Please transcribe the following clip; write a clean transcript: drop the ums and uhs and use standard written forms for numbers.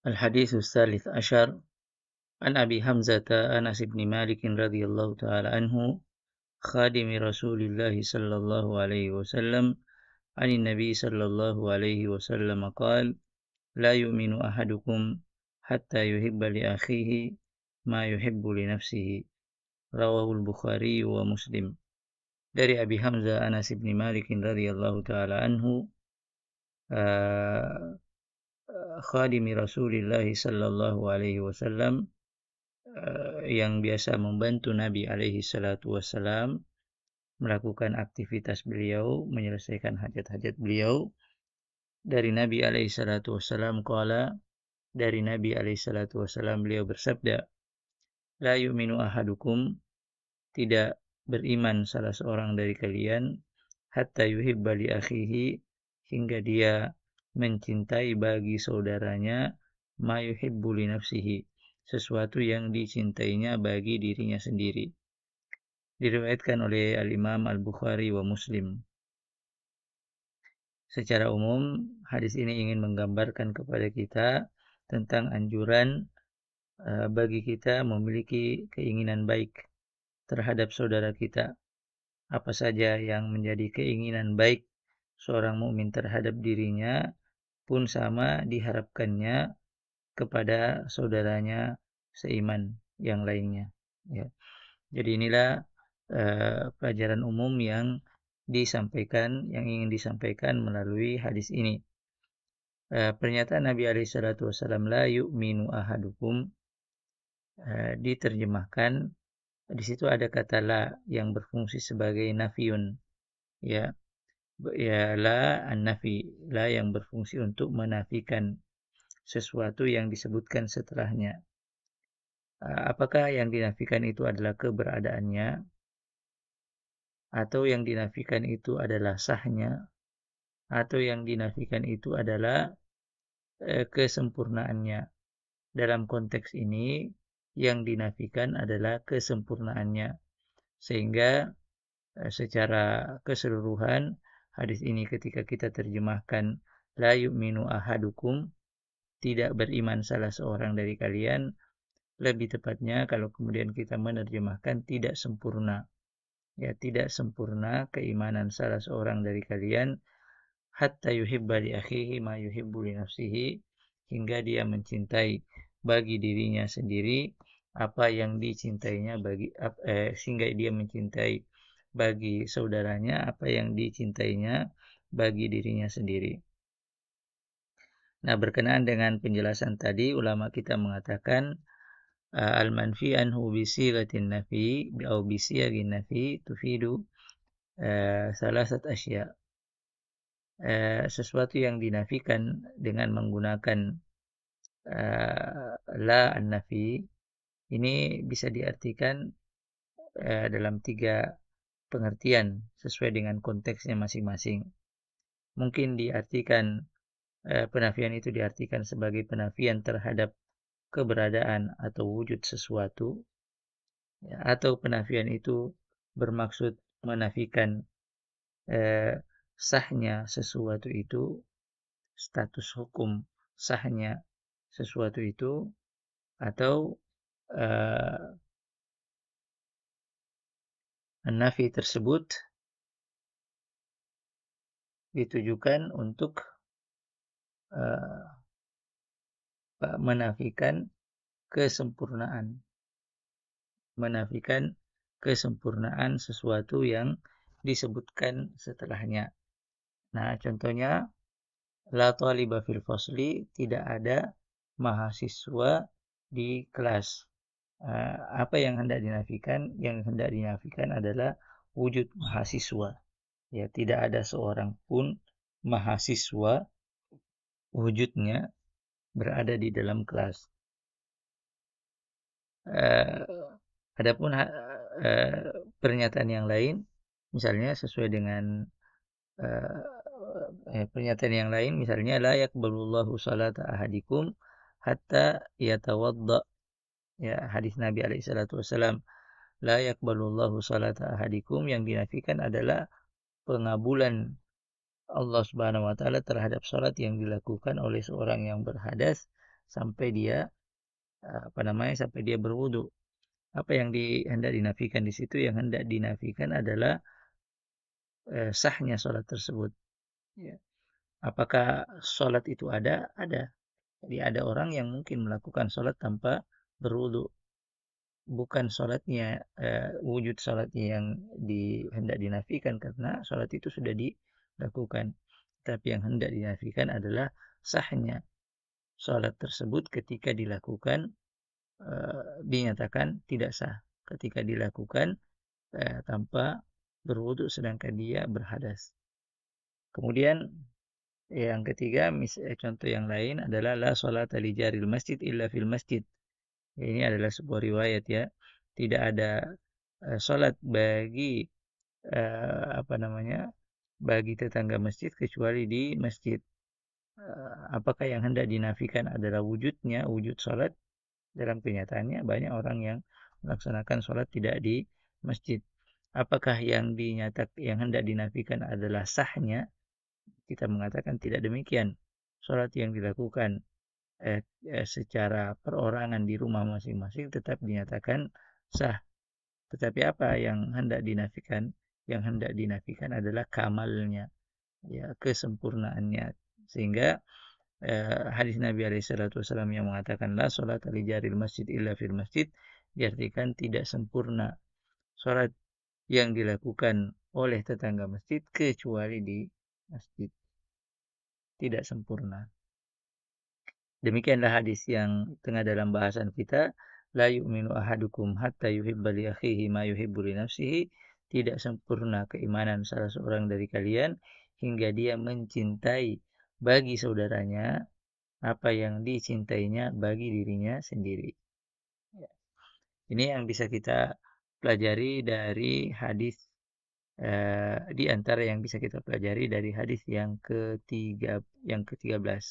الحديث الثالث عشر عن أبي حمزة أنس بن مالك رضي الله تعالى عنه خادم رسول الله صلى الله عليه وسلم عن النبي صلى الله عليه وسلم قال لا يؤمن أحدكم حتى يحب لأخيه ما يحب لنفسه رواه البخاري ومسلم. Dari Abi Hamzah Anas bin Malik radhiyallahu taala anhu, khadimi Rasulullah sallallahu alaihi wasallam, yang biasa membantu Nabi alaihi salatu wasallam melakukan aktivitas beliau, menyelesaikan hajat-hajat beliau. Dari Nabi alaihi salatu wasallam qala, dari Nabi alaihi salatu wasallam beliau bersabda, la yu'minu ahadukum, tidak beriman salah seorang dari kalian, hatta yuhibba li akhihi, hingga dia mencintai bagi saudaranya, ma yuhibbu li nafsihi, sesuatu yang dicintainya bagi dirinya sendiri. Diriwayatkan oleh Al-Imam Al-Bukhari wa Muslim. Secara umum, hadis ini ingin menggambarkan kepada kita tentang anjuran bagi kita memiliki keinginan baik terhadap saudara kita. Apa saja yang menjadi keinginan baik seorang mukmin terhadap dirinya pun sama diharapkannya kepada saudaranya seiman yang lainnya. Ya. Jadi inilah pelajaran umum yang ingin disampaikan melalui hadis ini. Pernyataan Nabi SAW, la yu'minu ahadukum, diterjemahkan di situ ada kata la yang berfungsi sebagai nafiyun, ya la an-nafi, la yang berfungsi untuk menafikan sesuatu yang disebutkan setelahnya. Apakah yang dinafikan itu adalah keberadaannya, atau yang dinafikan itu adalah sahnya, atau yang dinafikan itu adalah kesempurnaannya? Dalam konteks ini yang dinafikan adalah kesempurnaannya, sehingga secara keseluruhan hadis ini ketika kita terjemahkan la yu'minu ahadukum, tidak beriman salah seorang dari kalian, lebih tepatnya kalau kemudian kita menerjemahkan tidak sempurna, ya, tidak sempurna keimanan salah seorang dari kalian, hatta yuhibba li akhihi ma yuhibbu li nafsihi, hingga dia mencintai bagi dirinya sendiri apa yang dicintainya sehingga dia mencintai bagi saudaranya apa yang dicintainya bagi dirinya sendiri. Nah, berkenaan dengan penjelasan tadi, ulama kita mengatakan al-manfi anhu bi sighatin nafi au bi siyagin nafi tufidu salasat asya. Sesuatu yang dinafikan dengan menggunakan la an-nafi ini bisa diartikan dalam 3 pengertian sesuai dengan konteksnya masing-masing. Mungkin diartikan penafian itu diartikan sebagai penafian terhadap keberadaan atau wujud sesuatu, ya, atau penafian itu bermaksud menafikan sahnya sesuatu itu, status hukum sahnya sesuatu itu, atau nafi tersebut ditujukan untuk menafikan kesempurnaan sesuatu yang disebutkan setelahnya. Nah, contohnya la taliba fil fasli, tidak ada mahasiswa di kelas. Apa yang hendak dinafikan? Yang hendak dinafikan adalah wujud mahasiswa. Ya, tidak ada seorang pun mahasiswa wujudnya berada di dalam kelas. Adapun pernyataan yang lain, misalnya sesuai dengan pernyataan yang lain, misalnya la yaqbalullahu salata ahadikum hatta yatawadda. Ya, hadis Nabi alaihi salatu wasallam, la yaqbalullahu salata ahadikum, yang dinafikan adalah pengabulan Allah Subhanahu wa taala terhadap salat yang dilakukan oleh seorang yang berhadas sampai dia sampai dia berwudu. Apa yang hendak dinafikan di situ? Yang hendak dinafikan adalah sahnya sholat tersebut. Ya. Apakah sholat itu ada? Ada. Jadi ada orang yang mungkin melakukan sholat tanpa berwudu. Bukan sholatnya, wujud sholatnya yang hendak dinafikan karena sholat itu sudah dilakukan. Tapi yang hendak dinafikan adalah sahnya sholat tersebut ketika dilakukan, dinyatakan tidak sah. Ketika dilakukan tanpa berwudu sedangkan dia berhadas. Kemudian yang ketiga, contoh yang lain adalah la sholata li jaril masjid illa fil masjid. Ini adalah sebuah riwayat ya. Tidak ada sholat bagi bagi tetangga masjid kecuali di masjid. Apakah yang hendak dinafikan adalah wujudnya, wujud sholat? Dalam kenyataannya banyak orang yang melaksanakan sholat tidak di masjid. Apakah yang hendak dinafikan adalah sahnya? Kita mengatakan tidak demikian. Sholat yang dilakukan secara perorangan di rumah masing-masing tetap dinyatakan sah. Tetapi apa yang hendak dinafikan? Yang hendak dinafikan adalah kamalnya, ya, kesempurnaannya. Sehingga hadis Nabi SAW yang mengatakan la sholat li jaril masjid illa fil masjid diartikan tidak sempurna sholat yang dilakukan oleh tetangga masjid kecuali di masjid, tidak sempurna. Demikianlah hadis yang tengah dalam bahasan kita. La yu'minu ahadukum hatta yuhibba li akhihi ma yuhibbu li nafsihi. Tidak sempurna keimanan salah seorang dari kalian hingga dia mencintai bagi saudaranya apa yang dicintainya bagi dirinya sendiri. Ya. Ini yang bisa kita pelajari dari hadis, di antara yang bisa kita pelajari dari hadis yang ke-13.